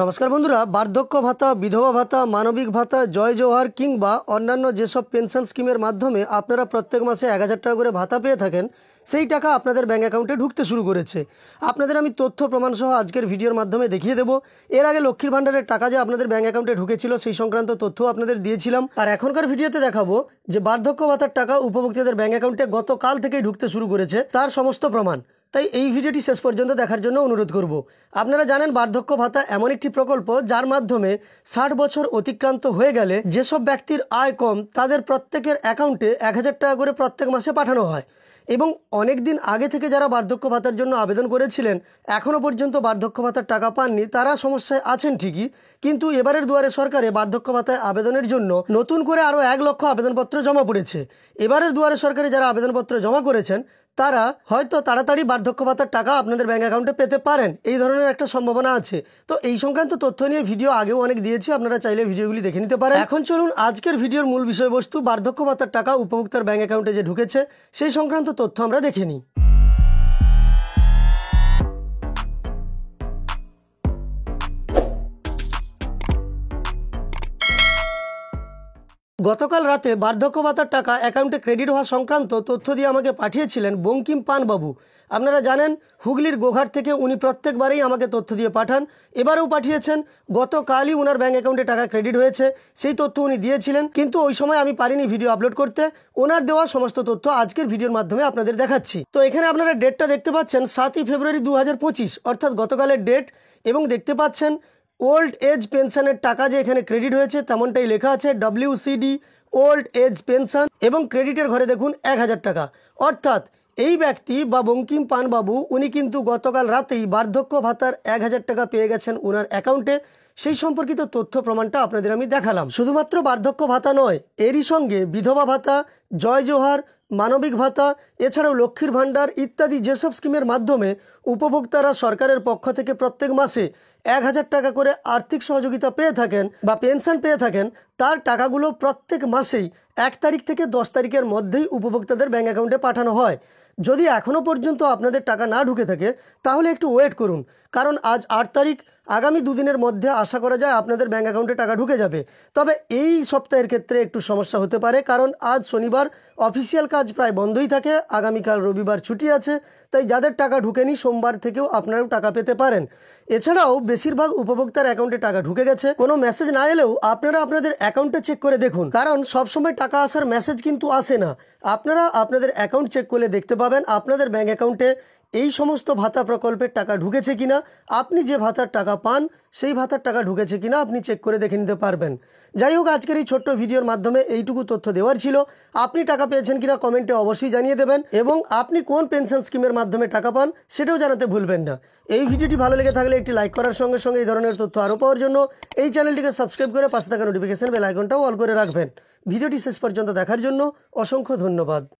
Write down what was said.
নমস্কার বন্ধুরা, বার্ধক্য ভাতা, বিধবা ভাতা, মানবিক ভাতা, জয় জোহার কিংবা অন্যান্য যেসব পেনশন স্কিমের মাধ্যমে আপনারা প্রত্যেক মাসে 1000 টাকা করে ভাতা পেয়ে থাকেন, সেই টাকা আপনাদের ব্যাঙ্ক অ্যাকাউন্টে ঢুকতে শুরু করেছে। আপনাদের আমি তথ্য প্রমাণসহ আজকের ভিডিওর মাধ্যমে দেখিয়ে দেবো। এর আগে লক্ষ্মীর ভাণ্ডারের টাকা যে আপনাদের ব্যাঙ্ক অ্যাকাউন্টে ঢুকেছিল সেই সংক্রান্ত তথ্য আপনাদের দিয়েছিলাম। আর এখনকার ভিডিওতে দেখাবো যে বার্ধক্য ভাতার টাকা উপভোক্তাদের ব্যাঙ্ক অ্যাকাউন্টে গতকাল থেকেই ঢুকতে শুরু করেছে, তার সমস্ত প্রমাণ। তাই এই ভিডিওটি শেষ পর্যন্ত দেখার জন্য অনুরোধ করব। আপনারা জানেন বার্ধক্য ভাতা এমন একটি প্রকল্প যার মাধ্যমে 60 বছর অতিক্রান্ত হয়ে গেলে যেসব ব্যক্তির আয় কম তাদের প্রত্যেকের অ্যাকাউন্টে 1000 টাকা করে প্রত্যেক মাসে পাঠানো হয়। এবং অনেক দিন আগে থেকে যারা বার্ধক্য ভাতার জন্য আবেদন করেছিলেন এখনও পর্যন্ত বার্ধক্য ভাতার টাকা পাননি, তারা সমস্যায় আছেন ঠিকই, কিন্তু এবারের দুয়ারে সরকারে বার্ধক্য ভাতায় আবেদনের জন্য নতুন করে আরও 1 লক্ষ আবেদনপত্র জমা পড়েছে। এবারের দুয়ারে সরকারে যারা আবেদনপত্র জমা করেছেন তারা হয়তো তাড়াতাড়ি বার্ধক্য ভাতার টাকা আপনাদের ব্যাঙ্ক অ্যাকাউন্টে পেতে পারেন, এই ধরনের একটা সম্ভাবনা আছে। তো এই সংক্রান্ত তথ্য নিয়ে ভিডিও আগেও অনেক দিয়েছি, আপনারা চাইলে ভিডিওগুলি দেখে নিতে পারেন। এখন চলুন আজকের ভিডিওর মূল বিষয়বস্তু, বার্ধক্য ভাতার টাকা উপভোক্তার ব্যাঙ্ক অ্যাকাউন্টে যে ঢুকেছে সেই সংক্রান্ত তথ্য আমরা দেখে নিই। গতকাল রাতে বার্ধক্য ভাতার টাকা অ্যাকাউন্টে ক্রেডিট হওয়া সংক্রান্ত তথ্য দিয়ে আমাকে পাঠিয়েছিলেন বঙ্কিম পানবাবু। আপনারা জানেন হুগলির গোঘাট থেকে উনি প্রত্যেকবারেই আমাকে তথ্য দিয়ে পাঠান, এবারেও পাঠিয়েছেন। গতকালই ওনার ব্যাঙ্ক অ্যাকাউন্টে টাকা ক্রেডিট হয়েছে, সেই তথ্য উনি দিয়েছিলেন, কিন্তু ওই সময় আমি পারিনি ভিডিও আপলোড করতে। ওনার দেওয়া সমস্ত তথ্য আজকের ভিডিওর মাধ্যমে আপনাদের দেখাচ্ছি। তো এখানে আপনারা ডেটটা দেখতে পাচ্ছেন 7ই ফেব্রুয়ারি 2025, অর্থাৎ গতকালের ডেট। এবং দেখতে পাচ্ছেন ওল্ড এজ পেনশনের টাকা যে এখানে ক্রেডিট হয়েছে তেমনটাই লেখা আছে, WCD ওল্ড এজ পেনশন, এবং ক্রেডিটের ঘরে দেখুন 1000 টাকা। অর্থাৎ এই ব্যক্তি বা বঙ্কিম পানবাবু উনি কিন্তু গতকাল রাতেই বার্ধক্য ভাতার 1000 টাকা পেয়ে গেছেন ওনার অ্যাকাউন্টে। সেই সম্পর্কিত তথ্য প্রমাণটা আপনাদের আমি দেখালাম। শুধুমাত্র বার্ধক্য ভাতা নয়, এরই সঙ্গে বিধবা ভাতা, জয় জোহার, মানবিক ভাতা, এছাড়াও লক্ষ্মীর ভাণ্ডার ইত্যাদি যেসব স্কিমের মাধ্যমে উপভোক্তারা সরকারের পক্ষ থেকে প্রত্যেক মাসে 1000 টাকা করে আর্থিক সহযোগিতা পেয়ে থাকেন বা পেনশন পেয়ে থাকেন, তার টাকাগুলো প্রত্যেক মাসেই 1 তারিখ থেকে 10 তারিখের মধ্যেই উপভোক্তাদের ব্যাঙ্ক অ্যাকাউন্টে পাঠানো হয়। যদি এখনও পর্যন্ত আপনাদের টাকা না ঢুকে থাকে তাহলে একটু ওয়েট করুন, কারণ আজ 8 তারিখ, আগামী 2 দিনের মধ্যে আশা করা যায় আপনাদের ব্যাঙ্ক অ্যাকাউন্টে টাকা ঢুকে যাবে। তবে এই সপ্তাহের ক্ষেত্রে একটু সমস্যা হতে পারে, কারণ আজ শনিবার, অফিসিয়াল কাজ প্রায় বন্ধই থাকে, আগামীকাল রবিবার ছুটি আছে, তাই যাদের টাকা ঢুকেনি সোমবার থেকেও আপনারাও টাকা পেতে পারেন। এছাড়াও বেশিরভাগ উপভোক্তার অ্যাকাউন্টে টাকা ঢুকে গেছে। কোনো মেসেজ না এলেও আপনারা আপনাদের অ্যাকাউন্টে চেক করে দেখুন, কারণ সবসময় টাকা আসার মেসেজ কিন্তু আসে না। আপনারা আপনাদের অ্যাকাউন্ট চেক করলে দেখতে পাবেন আপনাদের ব্যাঙ্ক অ্যাকাউন্টে এই সমস্ত ভাতা প্রকল্পের টাকা ঢুকেছে কিনা। আপনি যে ভাতার টাকা পান সেই ভাতার টাকা ঢুকেছে কিনা আপনি চেক করে দেখে নিতে পারবেন। যাই হোক, আজকের এই ছোট্ট ভিডিওর মাধ্যমে এইটুকু তথ্য দেওয়ার ছিল। আপনি টাকা পেয়েছেন কিনা কমেন্টে অবশ্যই জানিয়ে দেবেন, এবং আপনি কোন পেনশন স্কিমের মাধ্যমে টাকা পান সেটাও জানাতে ভুলবেন না। এই ভিডিওটি ভালো লেগে থাকলে একটি লাইক করার সঙ্গে সঙ্গে এই ধরনের তথ্য আরও পাওয়ার জন্য এই চ্যানেলটিকে সাবস্ক্রাইব করে পাশে থাকা নোটিফিকেশন বেল আইকনটাও অল করে রাখবেন। ভিডিওটি শেষ পর্যন্ত দেখার জন্য অসংখ্য ধন্যবাদ।